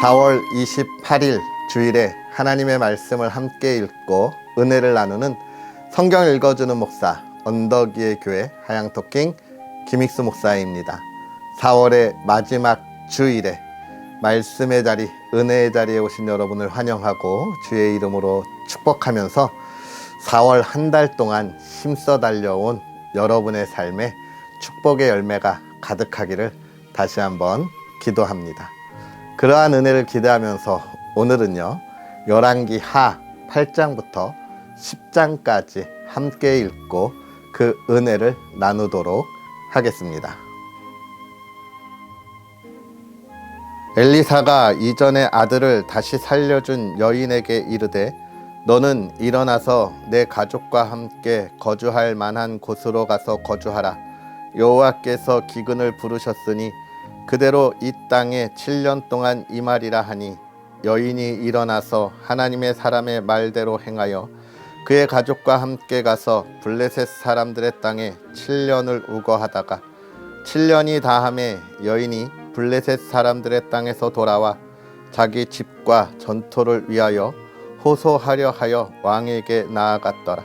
4월 28일 주일에 하나님의 말씀을 함께 읽고 은혜를 나누는 성경 읽어주는 목사 언덕위의 교회 하양토킹 김익수 목사입니다. 4월의 마지막 주일에 말씀의 자리, 은혜의 자리에 오신 여러분을 환영하고 주의 이름으로 축복하면서 4월 한 달 동안 힘써 달려온 여러분의 삶에 축복의 열매가 가득하기를 다시 한번 기도합니다. 그러한 은혜를 기대하면서 오늘은요, 열왕기 하 8장부터 10장까지 함께 읽고 그 은혜를 나누도록 하겠습니다. 엘리사가 이전에 아들을 다시 살려준 여인에게 이르되 너는 일어나서 내 가족과 함께 거주할 만한 곳으로 가서 거주하라. 여호와께서 기근을 부르셨으니 그대로 이 땅에 7년 동안 임하리라 하니 여인이 일어나서 하나님의 사람의 말대로 행하여 그의 가족과 함께 가서 블레셋 사람들의 땅에 7년을 우거하다가 7년이 다함에 여인이 블레셋 사람들의 땅에서 돌아와 자기 집과 전토를 위하여 호소하려 하여 왕에게 나아갔더라.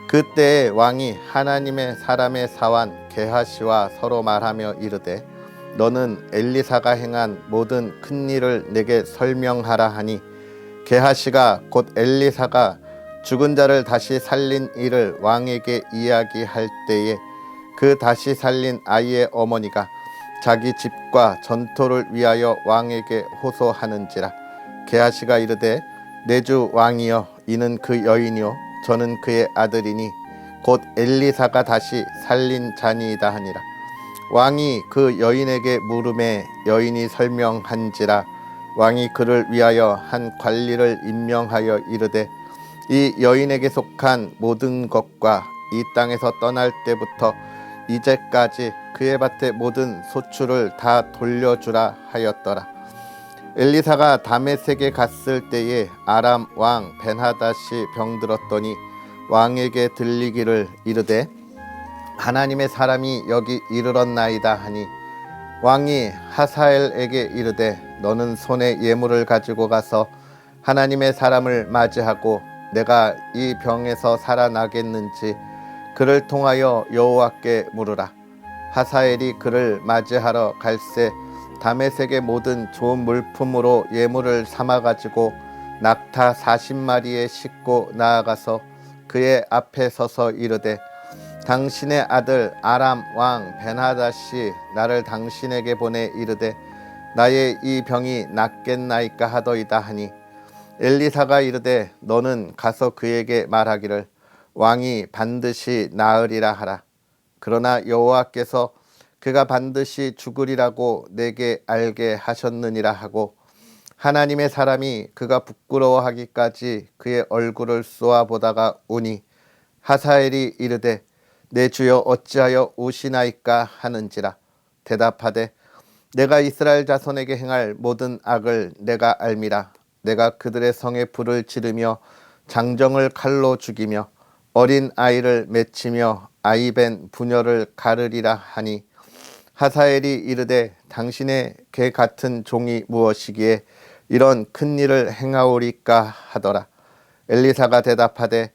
그때에 왕이 하나님의 사람의 사환 게하시와 서로 말하며 이르되 너는 엘리사가 행한 모든 큰 일을 내게 설명하라 하니 게하시가 곧 엘리사가 죽은 자를 다시 살린 일을 왕에게 이야기할 때에 그 다시 살린 아이의 어머니가 자기 집과 전토를 위하여 왕에게 호소하는지라. 게하시가 이르되 내 주 왕이여, 이는 그 여인이요 저는 그의 아들이니 곧 엘리사가 다시 살린 자니이다 하니라. 왕이 그 여인에게 물음에 여인이 설명한지라. 왕이 그를 위하여 한 관리를 임명하여 이르되 이 여인에게 속한 모든 것과 이 땅에서 떠날 때부터 이제까지 그의 밭의 모든 소출을 다 돌려주라 하였더라. 엘리사가 다메섹에 갔을 때에 아람 왕 벤하닷이 병들었더니 왕에게 들리기를 이르되 하나님의 사람이 여기 이르렀나이다 하니 왕이 하사엘에게 이르되 너는 손에 예물을 가지고 가서 하나님의 사람을 맞이하고 내가 이 병에서 살아나겠는지 그를 통하여 여호와께 물으라. 하사엘이 그를 맞이하러 갈새 다메섹의 모든 좋은 물품으로 예물을 삼아 가지고 낙타 40마리에 싣고 나아가서 그의 앞에 서서 이르되 당신의 아들 아람 왕 벤하닷이 나를 당신에게 보내 이르되 나의 이 병이 낫겠나이까 하더이다 하니 엘리사가 이르되 너는 가서 그에게 말하기를 왕이 반드시 나으리라 하라. 그러나 여호와께서 그가 반드시 죽으리라고 내게 알게 하셨느니라 하고 하나님의 사람이 그가 부끄러워하기까지 그의 얼굴을 쏘아보다가 우니 하사엘이 이르되 내 주여 어찌하여 우시나이까 하는지라. 대답하되 내가 이스라엘 자손에게 행할 모든 악을 내가 알미라. 내가 그들의 성에 불을 지르며 장정을 칼로 죽이며 어린 아이를 맺히며 아이벤 부녀를 가르리라 하니 하사엘이 이르되 당신의 개 같은 종이 무엇이기에 이런 큰 일을 행하오리까 하더라. 엘리사가 대답하되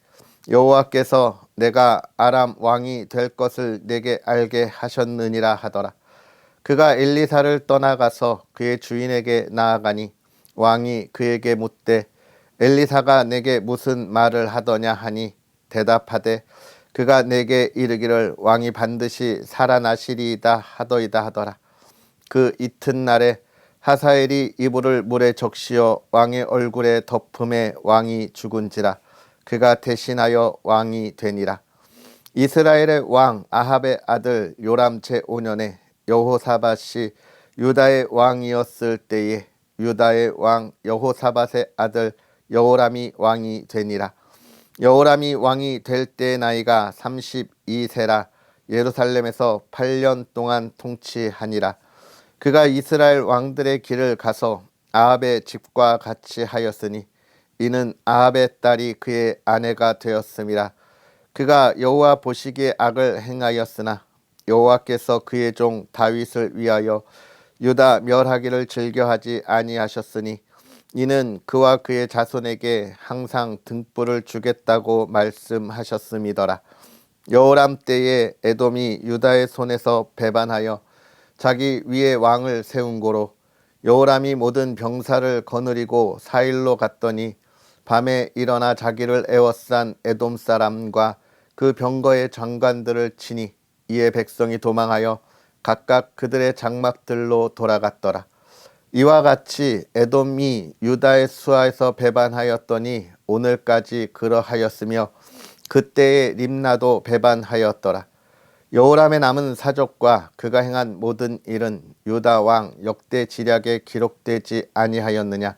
여호와께서 내가 아람 왕이 될 것을 내게 알게 하셨느니라 하더라. 그가 엘리사를 떠나가서 그의 주인에게 나아가니 왕이 그에게 묻되 엘리사가 내게 무슨 말을 하더냐 하니 대답하되 그가 내게 이르기를 왕이 반드시 살아나시리이다 하더이다 하더라. 그 이튿날에 하사엘이 이불을 물에 적시어 왕의 얼굴에 덮음에 왕이 죽은지라. 그가 대신하여 왕이 되니라. 이스라엘의 왕 아합의 아들 요람 제5년에 여호사밧이 유다의 왕이었을 때에 유다의 왕 여호사밧의 아들 여호람이 왕이 되니라. 여호람이 왕이 될 때의 나이가 32세라. 예루살렘에서 8년 동안 통치하니라. 그가 이스라엘 왕들의 길을 가서 아합의 집과 같이 하였으니 이는 아합의 딸이 그의 아내가 되었음이라. 그가 여호와 보시기에 악을 행하였으나 여호와께서 그의 종 다윗을 위하여 유다 멸하기를 즐겨하지 아니하셨으니 이는 그와 그의 자손에게 항상 등불을 주겠다고 말씀하셨음이더라. 여호람 때에 에돔이 유다의 손에서 배반하여 자기 위에 왕을 세운 고로 여호람이 모든 병사를 거느리고 사일로 갔더니 밤에 일어나 자기를 에워싼 에돔 사람과 그 병거의 장관들을 치니 이에 백성이 도망하여 각각 그들의 장막들로 돌아갔더라. 이와 같이 에돔이 유다의 수하에서 배반하였더니 오늘까지 그러하였으며 그때의 림나도 배반하였더라. 여호람의 남은 사족과 그가 행한 모든 일은 유다 왕 역대 지략에 기록되지 아니하였느냐.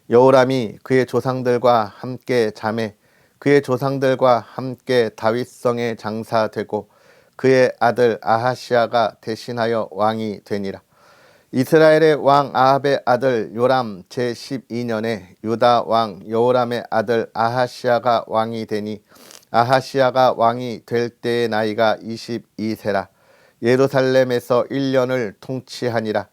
여호람이 그의 조상들과 함께 잠에 그의 조상들과 함께 다윗성에 장사되고 그의 아들 아하시아가 대신하여 왕이 되니라. 이스라엘의 왕 아합의 아들 요람 제12년에 유다 왕 여호람의 아들 아하시아가 왕이 되니 아하시아가 왕이 될 때의 나이가 22세라. 예루살렘에서 1년을 통치하니라.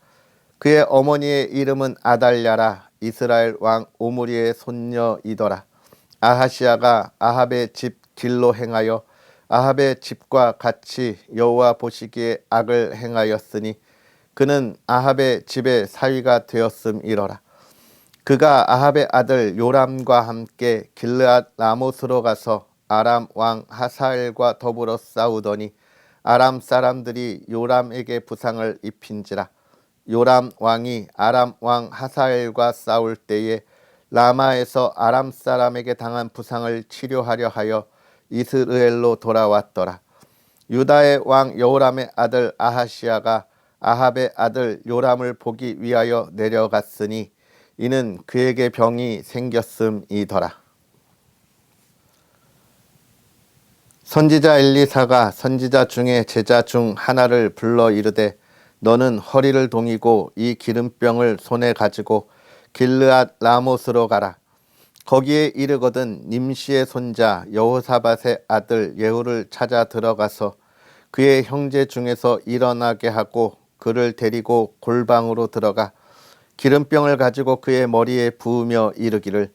그의 어머니의 이름은 아달랴라. 이스라엘 왕 오므리의 손녀이더라. 아하시아가 아합의 집 길로 행하여 아합의 집과 같이 여호와 보시기에 악을 행하였으니 그는 아합의 집의 사위가 되었음이러라. 그가 아합의 아들 요람과 함께 길르앗 라못으로 가서 아람 왕 하사엘과 더불어 싸우더니 아람 사람들이 요람에게 부상을 입힌지라. 요람 왕이 아람 왕 하사엘과 싸울 때에 라마에서 아람 사람에게 당한 부상을 치료하려 하여 이스라엘로 돌아왔더라. 유다의 왕 여호람의 아들 아하시아가 아합의 아들 요람을 보기 위하여 내려갔으니 이는 그에게 병이 생겼음이더라. 선지자 엘리사가 선지자 중에 제자 중 하나를 불러 이르되 너는 허리를 동이고 이 기름병을 손에 가지고 길르앗 라못으로 가라. 거기에 이르거든 님시의 손자 여호사밧의 아들 예후를 찾아 들어가서 그의 형제 중에서 일어나게 하고 그를 데리고 골방으로 들어가 기름병을 가지고 그의 머리에 부으며 이르기를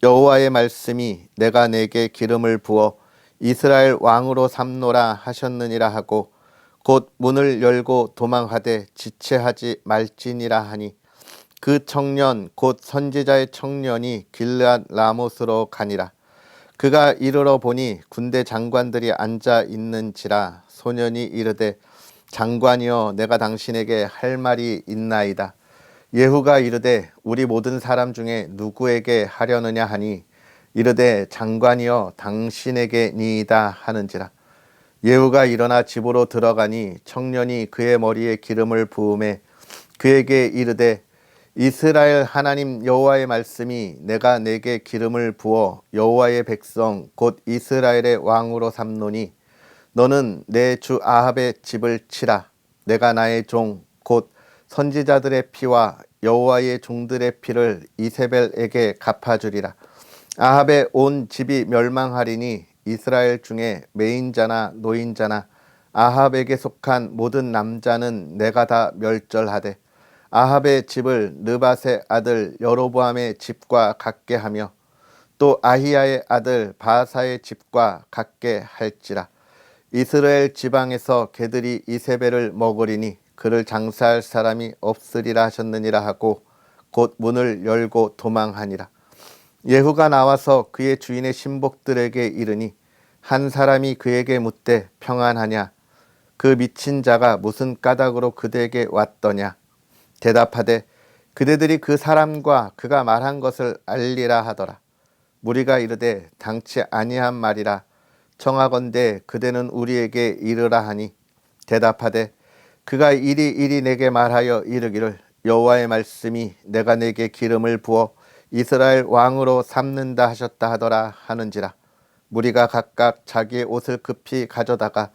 여호와의 말씀이 내가 내게 기름을 부어 이스라엘 왕으로 삼노라 하셨느니라 하고 곧 문을 열고 도망하되 지체하지 말지니라 하니 그 청년 곧 선지자의 청년이 길르앗 라못으로 가니라. 그가 이르러 보니 군대 장관들이 앉아 있는지라. 소년이 이르되 장관이여 내가 당신에게 할 말이 있나이다. 예후가 이르되 우리 모든 사람 중에 누구에게 하려느냐 하니 이르되 장관이여 당신에게니이다 하는지라. 예후가 일어나 집으로 들어가니 청년이 그의 머리에 기름을 부으매 그에게 이르되 이스라엘 하나님 여호와의 말씀이 내가 내게 기름을 부어 여호와의 백성 곧 이스라엘의 왕으로 삼노니 너는 내 주 아합의 집을 치라. 내가 나의 종 곧 선지자들의 피와 여호와의 종들의 피를 이세벨에게 갚아주리라. 아합의 온 집이 멸망하리니 이스라엘 중에 매인자나 노인자나 아합에게 속한 모든 남자는 내가 다 멸절하되 아합의 집을 느밧의 아들 여로보암의 집과 같게 하며 또 아히야의 아들 바하사의 집과 같게 할지라. 이스라엘 지방에서 개들이 이세벨을 먹으리니 그를 장사할 사람이 없으리라 하셨느니라 하고 곧 문을 열고 도망하니라. 예후가 나와서 그의 주인의 신복들에게 이르니 한 사람이 그에게 묻되 평안하냐. 그 미친 자가 무슨 까닭으로 그대에게 왔더냐. 대답하되 그대들이 그 사람과 그가 말한 것을 알리라 하더라. 무리가 이르되 당치 아니한 말이라. 청하건대 그대는 우리에게 이르라 하니 대답하되 그가 이리 내게 말하여 이르기를 여호와의 말씀이 내가 내게 기름을 부어 이스라엘 왕으로 삼는다 하셨다 하더라 하는지라. 무리가 각각 자기의 옷을 급히 가져다가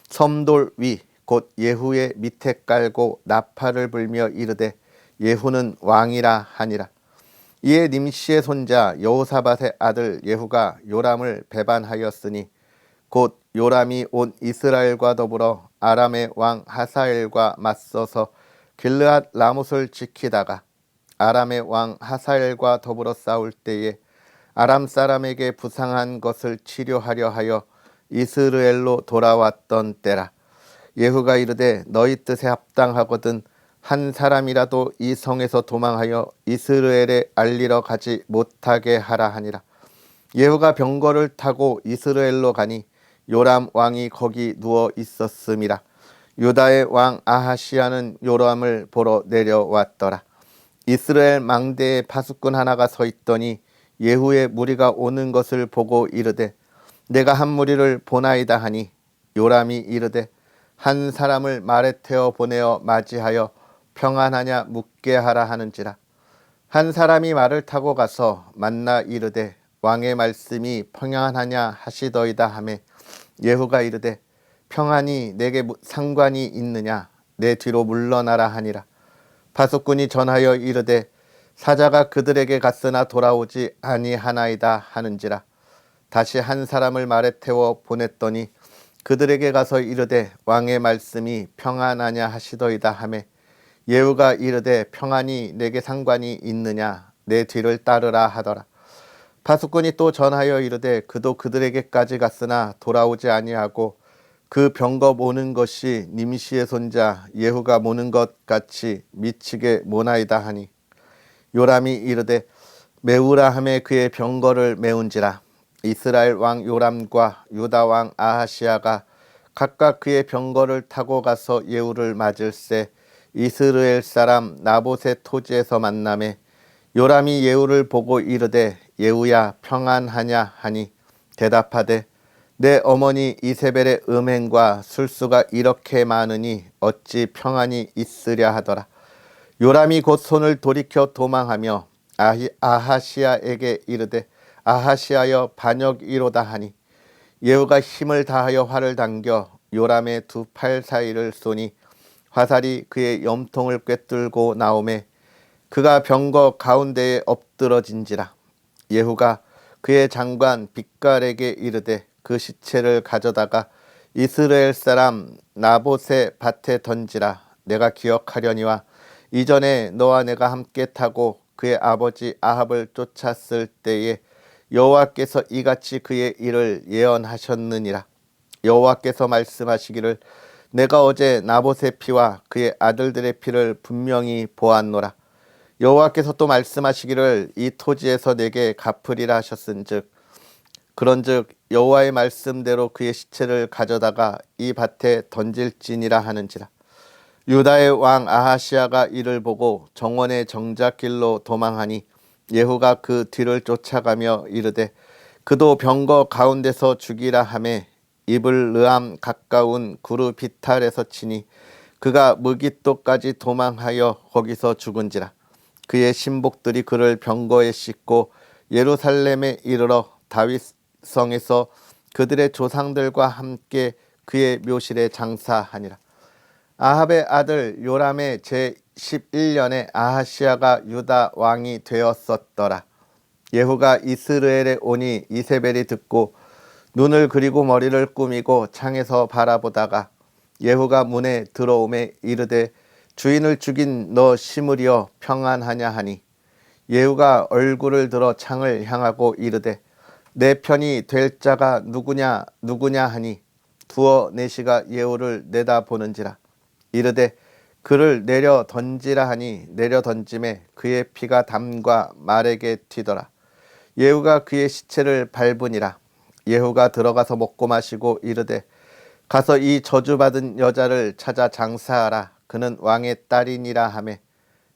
섬돌 위 곧 예후의 밑에 깔고 나팔을 불며 이르되 예후는 왕이라 하니라. 이에 님시의 손자 여호사밧의 아들 예후가 요람을 배반하였으니 곧 요람이 온 이스라엘과 더불어 아람의 왕 하사엘과 맞서서 길르앗 라못을 지키다가 아람의 왕 하사엘과 더불어 싸울 때에 아람 사람에게 부상한 것을 치료하려 하여 이스라엘로 돌아왔던 때라. 예후가 이르되 너희 뜻에 합당하거든 한 사람이라도 이 성에서 도망하여 이스라엘에 알리러 가지 못하게 하라 하니라. 예후가 병거를 타고 이스라엘로 가니 요람 왕이 거기 누워 있었음이라. 유다의 왕 아하시야는 요람을 보러 내려왔더라. 이스라엘 망대에 파수꾼 하나가 서 있더니 예후의 무리가 오는 것을 보고 이르되 내가 한 무리를 보나이다 하니 요람이 이르되 한 사람을 말에 태워 보내어 맞이하여 평안하냐 묻게 하라 하는지라. 한 사람이 말을 타고 가서 만나 이르되 왕의 말씀이 평안하냐 하시더이다 하매 예후가 이르되 평안이 내게 상관이 있느냐 내 뒤로 물러나라 하니라. 파수꾼이 전하여 이르되 사자가 그들에게 갔으나 돌아오지 아니하나이다 하는지라. 다시 한 사람을 말에 태워 보냈더니 그들에게 가서 이르되 왕의 말씀이 평안하냐 하시더이다 하매 예후가 이르되 평안이 내게 상관이 있느냐 내 뒤를 따르라 하더라. 파수꾼이 또 전하여 이르되 그도 그들에게까지 갔으나 돌아오지 아니하고 그 병거 모는 것이 님시의 손자 예후가 모는 것 같이 미치게 모나이다 하니 요람이 이르되 메우라 하매 그의 병거를 메운지라. 이스라엘 왕 요람과 유다 왕 아하시야가 각각 그의 병거를 타고 가서 예후를 맞을새 이스라엘 사람 나봇의 토지에서 만나매 요람이 예후를 보고 이르되 예후야 평안하냐 하니 대답하되 내 어머니 이세벨의 음행과 술수가 이렇게 많으니 어찌 평안이 있으랴 하더라. 요람이 곧 손을 돌이켜 도망하며 아하시야에게 이르되 아하시하여 반역이로다 하니 예후가 힘을 다하여 활을 당겨 요람의 두 팔 사이를 쏘니 화살이 그의 염통을 꿰뚫고 나오매 그가 병거 가운데에 엎드러진지라. 예후가 그의 장관 빗갈에게 이르되 그 시체를 가져다가 이스라엘 사람 나봇의 밭에 던지라. 내가 기억하려니와 이전에 너와 내가 함께 타고 그의 아버지 아합을 쫓았을 때에 여호와께서 이같이 그의 일을 예언하셨느니라. 여호와께서 말씀하시기를 내가 어제 나봇의 피와 그의 아들들의 피를 분명히 보았노라. 여호와께서 또 말씀하시기를 이 토지에서 내게 갚으리라 하셨은즉 그런즉 여호와의 말씀대로 그의 시체를 가져다가 이 밭에 던질지니라 하는지라. 유다의 왕 아하시야가 이를 보고 정원의 정작길로 도망하니 예후가 그 뒤를 쫓아가며 이르되 그도 병거 가운데서 죽이라 하매 이블 르암 가까운 구르 비탈에서 치니 그가 무깃도까지 도망하여 거기서 죽은지라. 그의 신복들이 그를 병거에 싣고 예루살렘에 이르러 다윗성에서 그들의 조상들과 함께 그의 묘실에 장사하니라. 아합의 아들 요람의 제11년에 아하시야가 유다 왕이 되었었더라. 예후가 이스라엘에 오니 이세벨이 듣고 눈을 그리고 머리를 꾸미고 창에서 바라보다가 예후가 문에 들어오매 이르되 주인을 죽인 너 시므리여 평안하냐 하니 예후가 얼굴을 들어 창을 향하고 이르되 내 편이 될 자가 누구냐 하니 두어 내시가 예후를 내다보는지라. 이르되 그를 내려 던지라 하니 내려 던짐에 그의 피가 담과 말에게 튀더라. 예후가 그의 시체를 밟으니라. 예후가 들어가서 먹고 마시고 이르되 가서 이 저주받은 여자를 찾아 장사하라. 그는 왕의 딸이니라 하매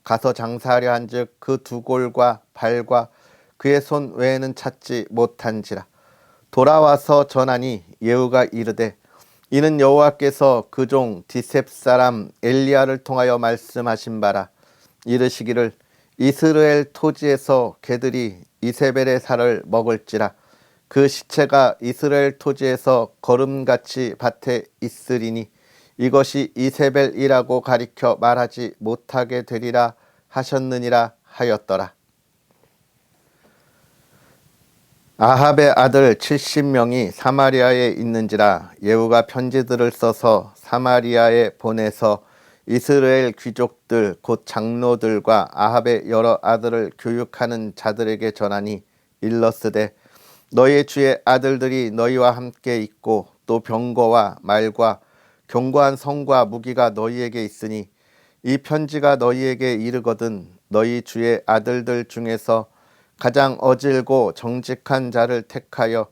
가서 장사하려 한즉 그 두 골과 발과 그의 손 외에는 찾지 못한지라. 돌아와서 전하니 예후가 이르되 이는 여호와께서 그 종 디셉 사람 엘리야를 통하여 말씀하신 바라. 이르시기를 이스라엘 토지에서 개들이 이세벨의 살을 먹을지라. 그 시체가 이스라엘 토지에서 거름같이 밭에 있으리니 이것이 이세벨이라고 가리켜 말하지 못하게 되리라 하셨느니라 하였더라. 아합의 아들 70명이 사마리아에 있는지라. 예후가 편지들을 써서 사마리아에 보내서 이스라엘 귀족들 곧 장로들과 아합의 여러 아들을 교육하는 자들에게 전하니 일러스되 너희의 주의 아들들이 너희와 함께 있고 또 병거와 말과 견고한 성과 무기가 너희에게 있으니 이 편지가 너희에게 이르거든 너희 주의 아들들 중에서 가장 어질고 정직한 자를 택하여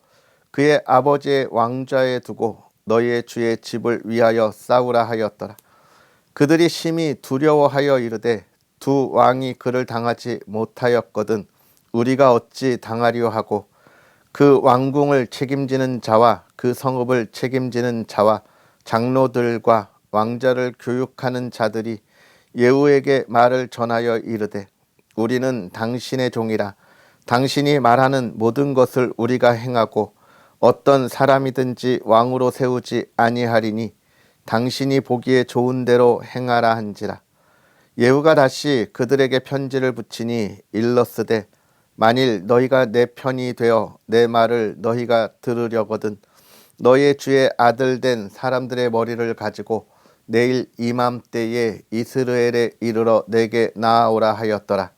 그의 아버지의 왕좌에 두고 너희의 주의 집을 위하여 싸우라 하였더라. 그들이 심히 두려워하여 이르되 두 왕이 그를 당하지 못하였거든 우리가 어찌 당하리요 하고 그 왕궁을 책임지는 자와 그 성읍을 책임지는 자와 장로들과 왕자를 교육하는 자들이 예후에게 말을 전하여 이르되 우리는 당신의 종이라 당신이 말하는 모든 것을 우리가 행하고 어떤 사람이든지 왕으로 세우지 아니하리니 당신이 보기에 좋은 대로 행하라 한지라. 예후가 다시 그들에게 편지를 붙이니 일러스되 만일 너희가 내 편이 되어 내 말을 너희가 들으려거든 너희의 주의 아들 된 사람들의 머리를 가지고 내일 이맘때에 이스라엘에 이르러 내게 나아오라 하였더라.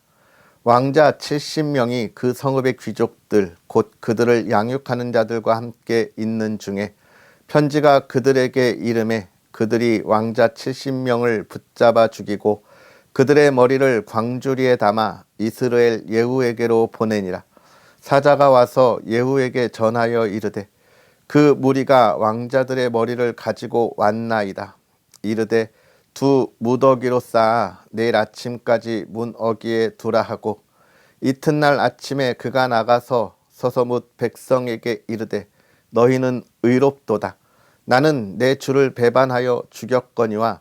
왕자 70명이 그 성읍의 귀족들 곧 그들을 양육하는 자들과 함께 있는 중에 편지가 그들에게 이름에 그들이 왕자 70명을 붙잡아 죽이고 그들의 머리를 광주리에 담아 이스라엘 예후에게로 보내니라. 사자가 와서 예후에게 전하여 이르되 그 무리가 왕자들의 머리를 가지고 왔나이다. 이르되 두 무더기로 쌓아 내일 아침까지 문 어귀에 두라 하고 이튿날 아침에 그가 나가서 서서 뭇 백성에게 이르되 너희는 의롭도다. 나는 내 주를 배반하여 죽였거니와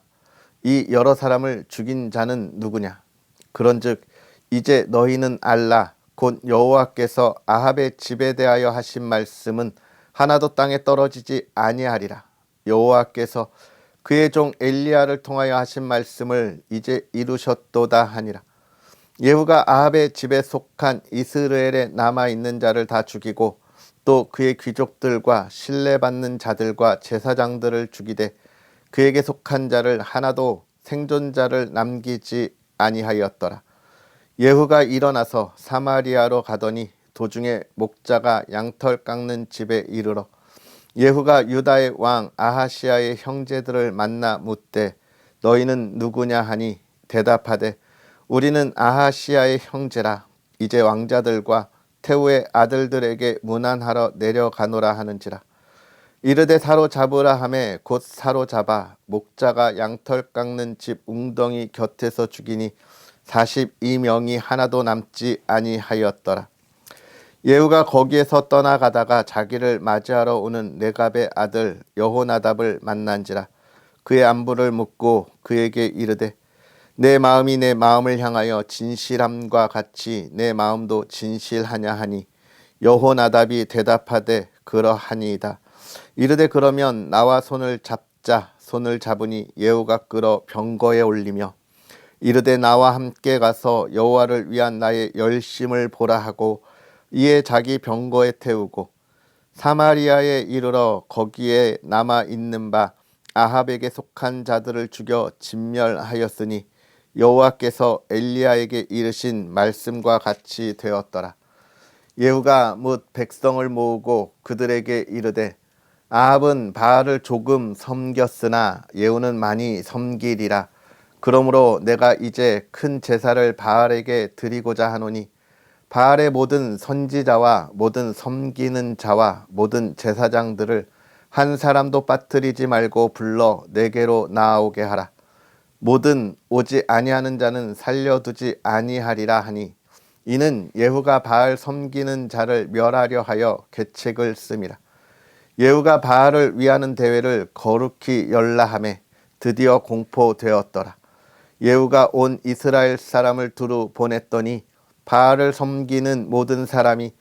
이 여러 사람을 죽인 자는 누구냐? 그런즉 이제 너희는 알라 곧 여호와께서 아합의 집에 대하여 하신 말씀은 하나도 땅에 떨어지지 아니하리라. 여호와께서 그의 종 엘리야를 통하여 하신 말씀을 이제 이루셨도다 하니라. 예후가 아합의 집에 속한 이스라엘에 남아있는 자를 다 죽이고 또 그의 귀족들과 신뢰받는 자들과 제사장들을 죽이되 그에게 속한 자를 하나도 생존자를 남기지 아니하였더라. 예후가 일어나서 사마리아로 가더니 도중에 목자가 양털 깎는 집에 이르러 예후가 유다의 왕 아하시아의 형제들을 만나 묻되 너희는 누구냐 하니 대답하되 우리는 아하시아의 형제라. 이제 왕자들과 태우의 아들들에게 문안하러 내려가노라 하는지라. 이르되 사로잡으라 하매 곧 사로잡아 목자가 양털 깎는 집 웅덩이 곁에서 죽이니 42명이 하나도 남지 아니하였더라. 예후가 거기에서 떠나가다가 자기를 맞이하러 오는 레갑의 아들 여호나답을 만난지라. 그의 안부를 묻고 그에게 이르되 내 마음이 내 마음을 향하여 진실함과 같이 내 마음도 진실하냐 하니 여호나답이 대답하되 그러하니이다. 이르되 그러면 나와 손을 잡자. 손을 잡으니 예후가 끌어 병거에 올리며 이르되 나와 함께 가서 여호와를 위한 나의 열심을 보라 하고 이에 자기 병거에 태우고 사마리아에 이르러 거기에 남아 있는 바 아합에게 속한 자들을 죽여 진멸하였으니 여호와께서 엘리야에게 이르신 말씀과 같이 되었더라. 예후가 뭇 백성을 모으고 그들에게 이르되 아합은 바알을 조금 섬겼으나 예후는 많이 섬기리라. 그러므로 내가 이제 큰 제사를 바알에게 드리고자 하노니 바알의 모든 선지자와 모든 섬기는 자와 모든 제사장들을 한 사람도 빠뜨리지 말고 불러 내게로 나아오게 하라. 모든 오지 아니하는 자는 살려두지 아니하리라 하니 이는 예후가 바알 섬기는 자를 멸하려 하여 계책을 씀이라. 예후가 바알을 위하는 대회를 거룩히 열라 하매 드디어 공포되었더라. 예후가 온 이스라엘 사람을 두루 보냈더니 바알을 섬기는 모든 사람이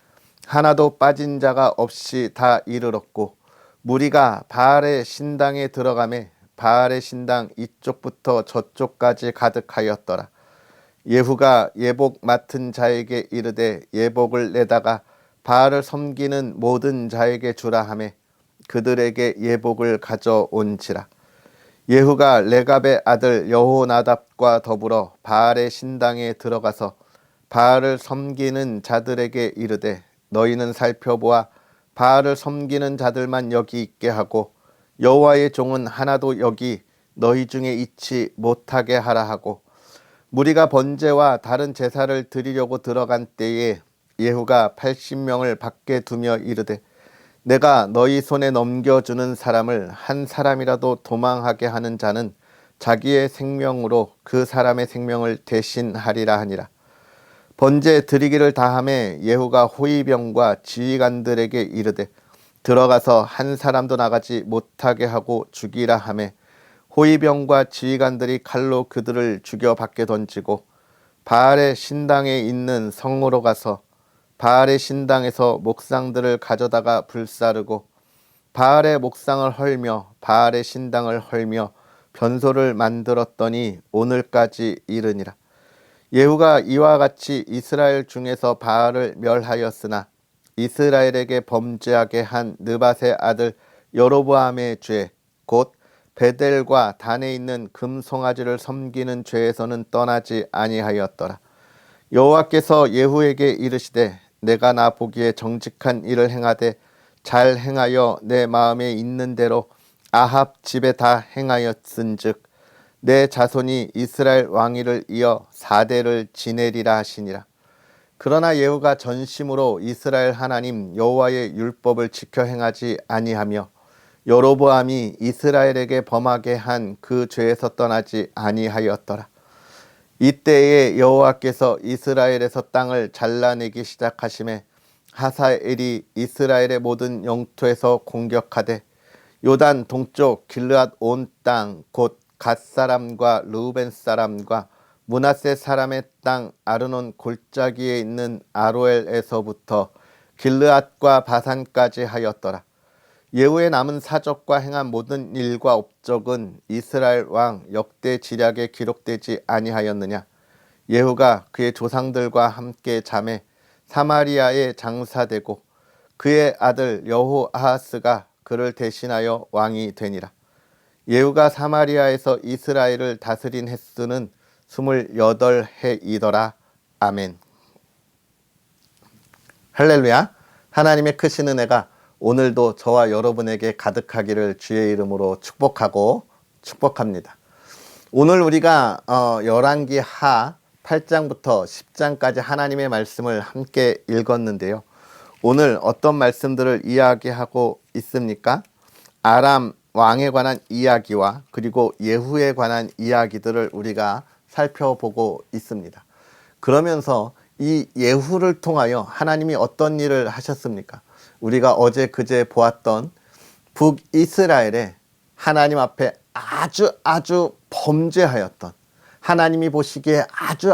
하나도 빠진 자가 없이 다 이르렀고 무리가 바알의 신당에 들어가매 바알의 신당 이쪽부터 저쪽까지 가득하였더라. 예후가 예복 맡은 자에게 이르되 예복을 내다가 바알을 섬기는 모든 자에게 주라 하매 그들에게 예복을 가져온지라. 예후가 레갑의 아들 여호나답과 더불어 바알의 신당에 들어가서 바알을 섬기는 자들에게 이르되 너희는 살펴보아 바알을 섬기는 자들만 여기 있게 하고 여호와의 종은 하나도 여기 너희 중에 있지 못하게 하라 하고 무리가 번제와 다른 제사를 드리려고 들어간 때에 예후가 80명을 밖에 두며 이르되 내가 너희 손에 넘겨주는 사람을 한 사람이라도 도망하게 하는 자는 자기의 생명으로 그 사람의 생명을 대신하리라 하니라. 번제 드리기를 다함에 예후가 호위병과 지휘관들에게 이르되 들어가서 한 사람도 나가지 못하게 하고 죽이라 하매 호위병과 지휘관들이 칼로 그들을 죽여 밖에 던지고 바알의 신당에 있는 성으로 가서 바알의 신당에서 목상들을 가져다가 불사르고 바알의 목상을 헐며 바알의 신당을 헐며 변소를 만들었더니 오늘까지 이르니라. 예후가 이와 같이 이스라엘 중에서 바알을 멸하였으나 이스라엘에게 범죄하게 한 느밧의 아들 여로보암의 죄 곧 베델과 단에 있는 금송아지를 섬기는 죄에서는 떠나지 아니하였더라. 여호와께서 예후에게 이르시되 내가 나 보기에 정직한 일을 행하되 잘 행하여 내 마음에 있는 대로 아합 집에 다 행하였은즉 내 자손이 이스라엘 왕위를 이어 4대를 지내리라 하시니라. 그러나 예후가 전심으로 이스라엘 하나님 여호와의 율법을 지켜 행하지 아니하며 여로보암이 이스라엘에게 범하게 한 그 죄에서 떠나지 아니하였더라. 이때에 여호와께서 이스라엘에서 땅을 잘라내기 시작하심에 하사엘이 이스라엘의 모든 영토에서 공격하되 요단 동쪽 길르앗 온 땅 곧 갓 사람과 르우벤 사람과 므낫세 사람의 땅 아르논 골짜기에 있는 아로엘에서부터 길르앗과 바산까지 하였더라. 예후의 남은 사적과 행한 모든 일과 업적은 이스라엘 왕 역대 지략에 기록되지 아니하였느냐. 예후가 그의 조상들과 함께 잠에 사마리아에 장사되고 그의 아들 여호아하스가 그를 대신하여 왕이 되니라. 예후가 사마리아에서 이스라엘을 다스린 횟수는 28해이더라. 아멘. 할렐루야. 하나님의 크신 은혜가 오늘도 저와 여러분에게 가득하기를 주의 이름으로 축복합니다. 오늘 우리가 열왕기 하 8장부터 10장까지 하나님의 말씀을 함께 읽었는데요. 오늘 어떤 말씀들을 이야기하고 있습니까? 아람 왕에 관한 이야기와 그리고 예후에 관한 이야기들을 우리가 살펴보고 있습니다. 그러면서 이 예후를 통하여 하나님이 어떤 일을 하셨습니까? 우리가 어제 그제 보았던 북이스라엘에 하나님 앞에 아주 범죄하였던, 하나님이 보시기에 아주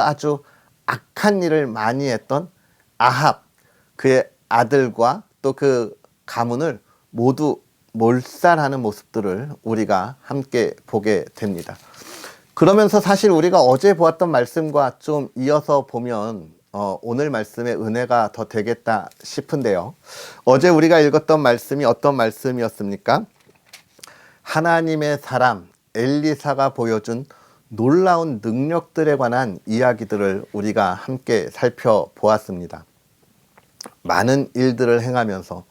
악한 일을 많이 했던 아합, 그의 아들과 또 그 가문을 모두 몰살하는 모습들을 우리가 함께 보게 됩니다. 그러면서 사실 우리가 어제 보았던 말씀과 좀 이어서 보면 오늘 말씀의 은혜가 더 되겠다 싶은데요. 어제 우리가 읽었던 말씀이 어떤 말씀이었습니까? 하나님의 사람 엘리사가 보여준 놀라운 능력들에 관한 이야기들을 우리가 함께 살펴보았습니다. 많은 일들을 행하면서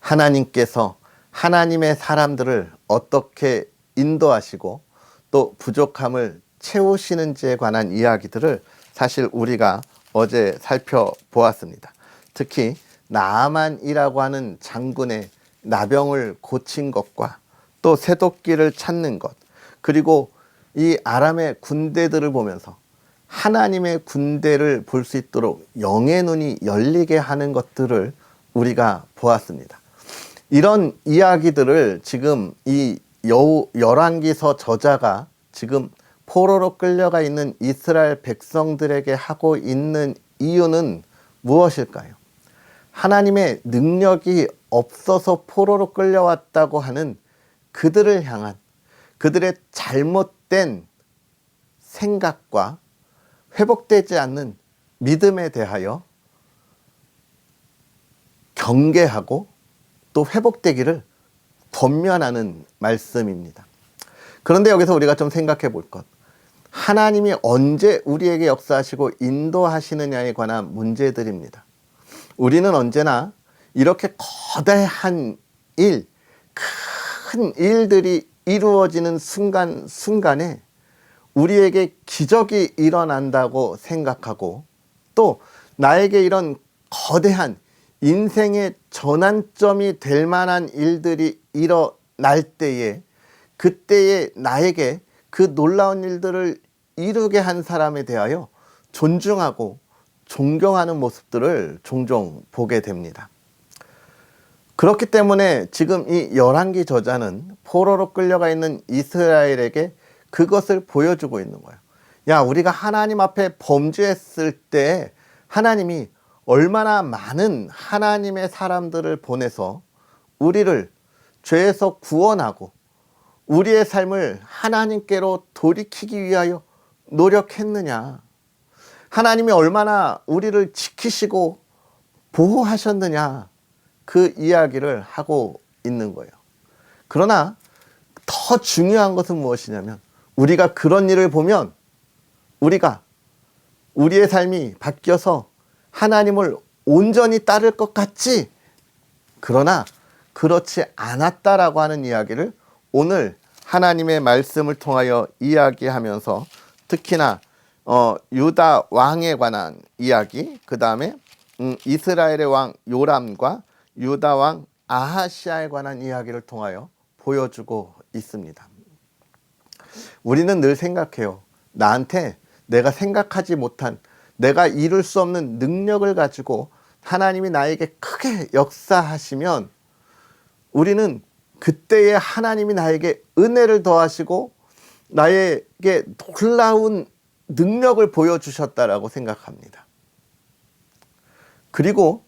하나님께서 하나님의 사람들을 어떻게 인도하시고 또 부족함을 채우시는지에 관한 이야기들을 사실 우리가 어제 살펴보았습니다. 특히 나아만이라고 하는 장군의 나병을 고친 것과 또 새도끼를 찾는 것, 그리고 이 아람의 군대들을 보면서 하나님의 군대를 볼 수 있도록 영의 눈이 열리게 하는 것들을 우리가 보았습니다. 이런 이야기들을 지금 이 열왕기서 저자가 지금 포로로 끌려가 있는 이스라엘 백성들에게 하고 있는 이유는 무엇일까요? 하나님의 능력이 없어서 포로로 끌려왔다고 하는 그들을 향한 그들의 잘못된 생각과 회복되지 않는 믿음에 대하여 경계하고 또 회복되기를 권면하는 말씀입니다. 그런데 여기서 우리가 좀 생각해 볼 것. 하나님이 언제 우리에게 역사하시고 인도하시느냐에 관한 문제들입니다. 우리는 언제나 이렇게 거대한 일, 큰 일들이 이루어지는 순간에 우리에게 기적이 일어난다고 생각하고, 또 나에게 이런 거대한 인생의 전환점이 될 만한 일들이 일어날 때에, 그때에 나에게 그 놀라운 일들을 이루게 한 사람에 대하여 존중하고 존경하는 모습들을 종종 보게 됩니다. 그렇기 때문에 지금 이 열왕기 저자는 포로로 끌려가 있는 이스라엘에게 그것을 보여주고 있는 거예요. 야, 우리가 하나님 앞에 범죄했을 때 하나님이 얼마나 많은 하나님의 사람들을 보내서 우리를 죄에서 구원하고 우리의 삶을 하나님께로 돌이키기 위하여 노력했느냐. 하나님이 얼마나 우리를 지키시고 보호하셨느냐. 그 이야기를 하고 있는 거예요. 그러나 더 중요한 것은 무엇이냐면, 우리가 그런 일을 보면 우리가 우리의 삶이 바뀌어서 하나님을 온전히 따를 것 같지, 그러나 그렇지 않았다라고 하는 이야기를 오늘 하나님의 말씀을 통하여 이야기하면서, 특히나 유다 왕에 관한 이야기, 그 다음에 이스라엘의 왕 요람과 유다 왕 아하시아에 관한 이야기를 통하여 보여주고 있습니다. 우리는 늘 생각해요. 나한테 내가 생각하지 못한, 내가 이룰 수 없는 능력을 가지고 하나님이 나에게 크게 역사하시면 우리는 그때에 하나님이 나에게 은혜를 더하시고 나에게 놀라운 능력을 보여주셨다라고 생각합니다. 그리고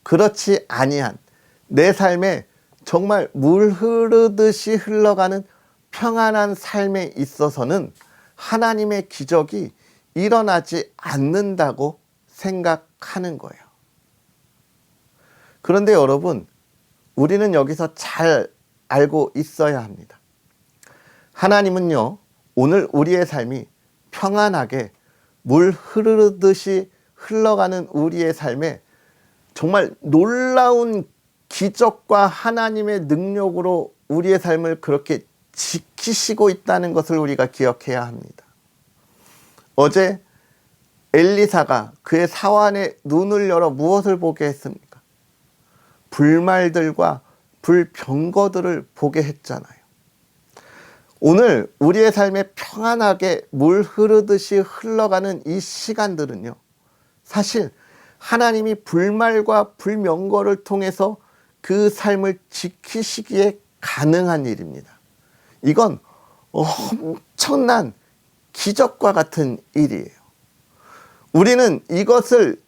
그렇지 아니한 내 삶에 정말 물 흐르듯이 흘러가는 평안한 삶에 있어서는 하나님의 기적이 일어나지 않는다고 생각하는 거예요. 그런데 여러분, 우리는 여기서 잘 알고 있어야 합니다. 하나님은요, 오늘 우리의 삶이 평안하게 물 흐르듯이 흘러가는 우리의 삶에 정말 놀라운 기적과 하나님의 능력으로 우리의 삶을 그렇게 지키시고 있다는 것을 우리가 기억해야 합니다. 어제 엘리사가 그의 사환의 눈을 열어 무엇을 보게 했습니까? 불말들과 불병거들을 보게 했잖아요. 오늘 우리의 삶에 평안하게 물 흐르듯이 흘러가는 이 시간들은요, 사실 하나님이 불말과 불명거를 통해서 그 삶을 지키시기에 가능한 일입니다. 이건 엄청난 기적과 같은 일이에요. 우리는 이것을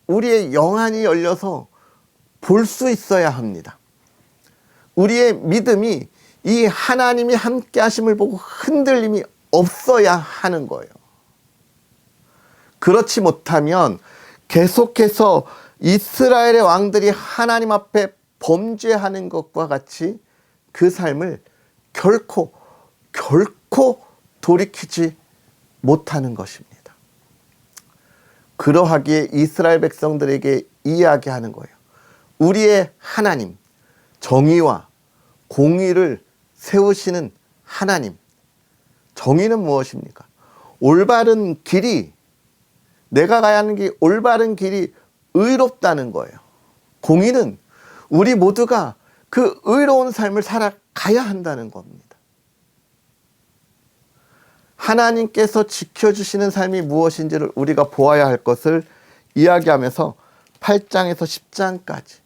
우리의 영안이 열려서 볼 수 있어야 합니다. 우리의 믿음이 이 하나님이 함께 하심을 보고 흔들림이 없어야 하는 거예요. 그렇지 못하면 계속해서 이스라엘의 왕들이 하나님 앞에 범죄하는 것과 같이 그 삶을 결코 돌이키지 못하는 것입니다. 그러하기에 이스라엘 백성들에게 이야기하는 거예요. 우리의 하나님, 정의와 공의를 세우시는 하나님. 정의는 무엇입니까? 올바른 길이, 내가 가야 하는 게 올바른 길이 의롭다는 거예요. 공의는 우리 모두가 그 의로운 삶을 살아가야 한다는 겁니다. 하나님께서 지켜주시는 삶이 무엇인지를 우리가 보아야 할 것을 이야기하면서 8장에서 10장까지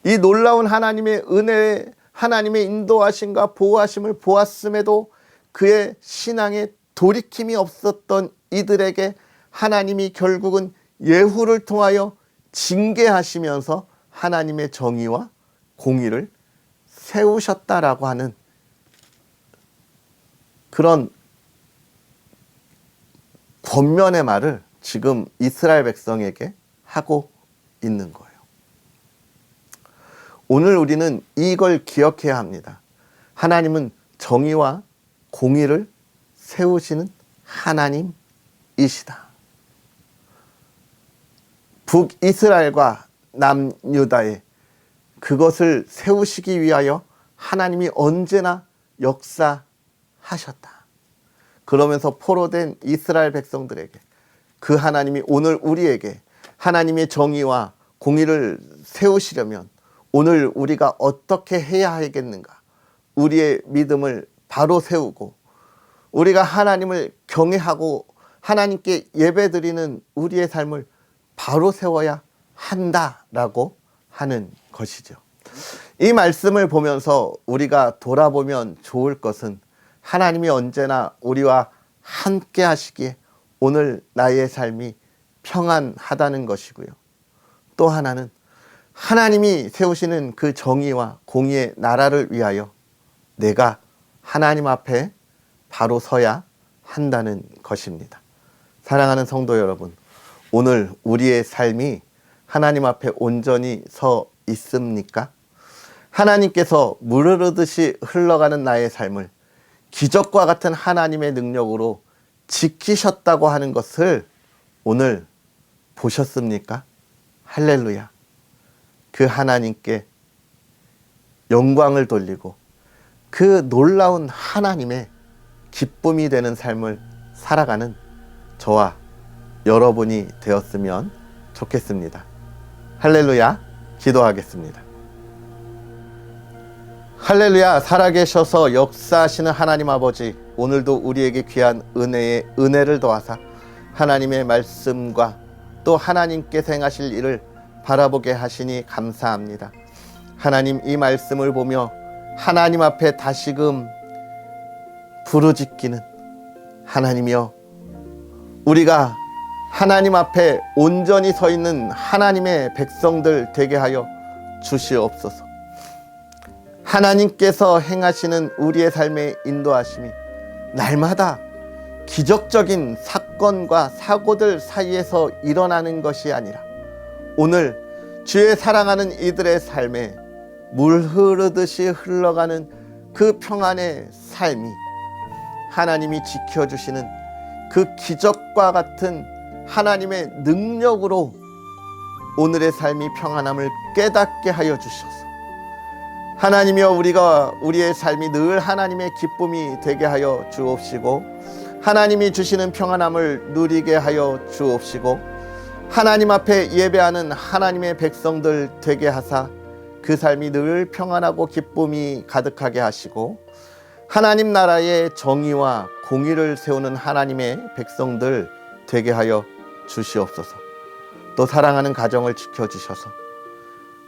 이 놀라운 하나님의 은혜, 하나님의 인도하심과 보호하심을 보았음에도 그의 신앙에 돌이킴이 없었던 이들에게 하나님이 결국은 예후를 통하여 징계하시면서 하나님의 정의와 공의를 세우셨다라고 하는 그런 권면의 말을 지금 이스라엘 백성에게 하고 있는 거예요. 오늘 우리는 이걸 기억해야 합니다. 하나님은 정의와 공의를 세우시는 하나님이시다. 북이스라엘과 남유다에 그것을 세우시기 위하여 하나님이 언제나 역사하셨다. 그러면서 포로된 이스라엘 백성들에게 그 하나님이 오늘 우리에게 하나님의 정의와 공의를 세우시려면 오늘 우리가 어떻게 해야 하겠는가? 우리의 믿음을 바로 세우고 우리가 하나님을 경외하고 하나님께 예배드리는 우리의 삶을 바로 세워야 한다라고 하는 것이죠. 이 말씀을 보면서 우리가 돌아보면 좋을 것은 하나님이 언제나 우리와 함께 하시기에 오늘 나의 삶이 평안하다는 것이고요. 또 하나는 하나님이 세우시는 그 정의와 공의의 나라를 위하여 내가 하나님 앞에 바로 서야 한다는 것입니다. 사랑하는 성도 여러분, 오늘 우리의 삶이 하나님 앞에 온전히 서 있습니까? 하나님께서 물 흐르듯이 흘러가는 나의 삶을 기적과 같은 하나님의 능력으로 지키셨다고 하는 것을 오늘 보셨습니까? 할렐루야. 그 하나님께 영광을 돌리고 그 놀라운 하나님의 기쁨이 되는 삶을 살아가는 저와 여러분이 되었으면 좋겠습니다. 할렐루야. 기도하겠습니다. 할렐루야. 살아계셔서 역사하시는 하나님 아버지, 오늘도 우리에게 귀한 은혜를 더하사 하나님의 말씀과 또 하나님께서 행하실 일을 바라보게 하시니 감사합니다. 하나님, 이 말씀을 보며 하나님 앞에 다시금 부르짖기는 하나님이여, 우리가 하나님 앞에 온전히 서 있는 하나님의 백성들 되게 하여 주시옵소서. 하나님께서 행하시는 우리의 삶의 인도하심이 날마다 기적적인 사건과 사고들 사이에서 일어나는 것이 아니라 오늘 주의 사랑하는 이들의 삶에 물 흐르듯이 흘러가는 그 평안의 삶이 하나님이 지켜주시는 그 기적과 같은 하나님의 능력으로 오늘의 삶이 평안함을 깨닫게 하여 주셔서 하나님이여, 우리가 우리의 삶이 늘 하나님의 기쁨이 되게 하여 주옵시고 하나님이 주시는 평안함을 누리게 하여 주옵시고 하나님 앞에 예배하는 하나님의 백성들 되게 하사 그 삶이 늘 평안하고 기쁨이 가득하게 하시고 하나님 나라의 정의와 공의를 세우는 하나님의 백성들 되게 하여 주시옵소서. 또 사랑하는 가정을 지켜주셔서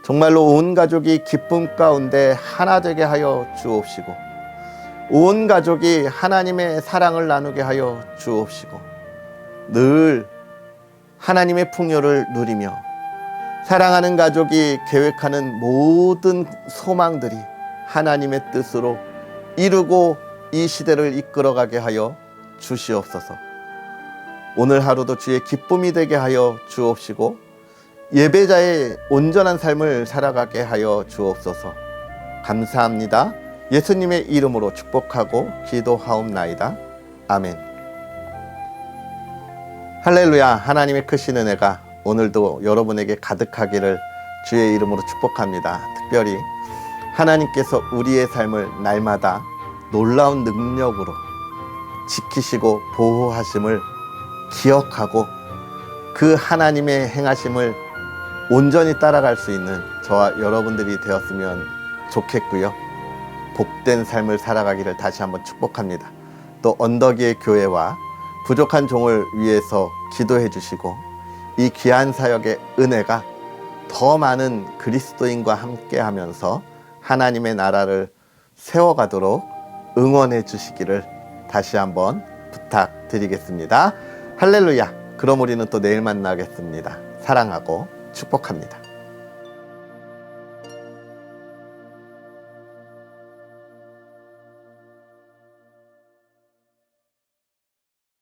정말로 온 가족이 기쁨 가운데 하나 되게 하여 주옵시고 온 가족이 하나님의 사랑을 나누게 하여 주옵시고 늘 하나님의 풍요를 누리며 사랑하는 가족이 계획하는 모든 소망들이 하나님의 뜻으로 이루고 이 시대를 이끌어가게 하여 주시옵소서. 오늘 하루도 주의 기쁨이 되게 하여 주옵시고 예배자의 온전한 삶을 살아가게 하여 주옵소서. 감사합니다. 예수님의 이름으로 축복하고 기도하옵나이다. 아멘. 할렐루야. 하나님의 크신 은혜가 오늘도 여러분에게 가득하기를 주의 이름으로 축복합니다. 특별히 하나님께서 우리의 삶을 날마다 놀라운 능력으로 지키시고 보호하심을 기억하고 그 하나님의 행하심을 온전히 따라갈 수 있는 저와 여러분들이 되었으면 좋겠고요. 복된 삶을 살아가기를 다시 한번 축복합니다. 또 언덕위의 교회와 부족한 종을 위해서 기도해 주시고 이 귀한 사역의 은혜가 더 많은 그리스도인과 함께 하면서 하나님의 나라를 세워가도록 응원해 주시기를 다시 한번 부탁드리겠습니다. 할렐루야. 그럼 우리는 또 내일 만나겠습니다. 사랑하고 축복합니다.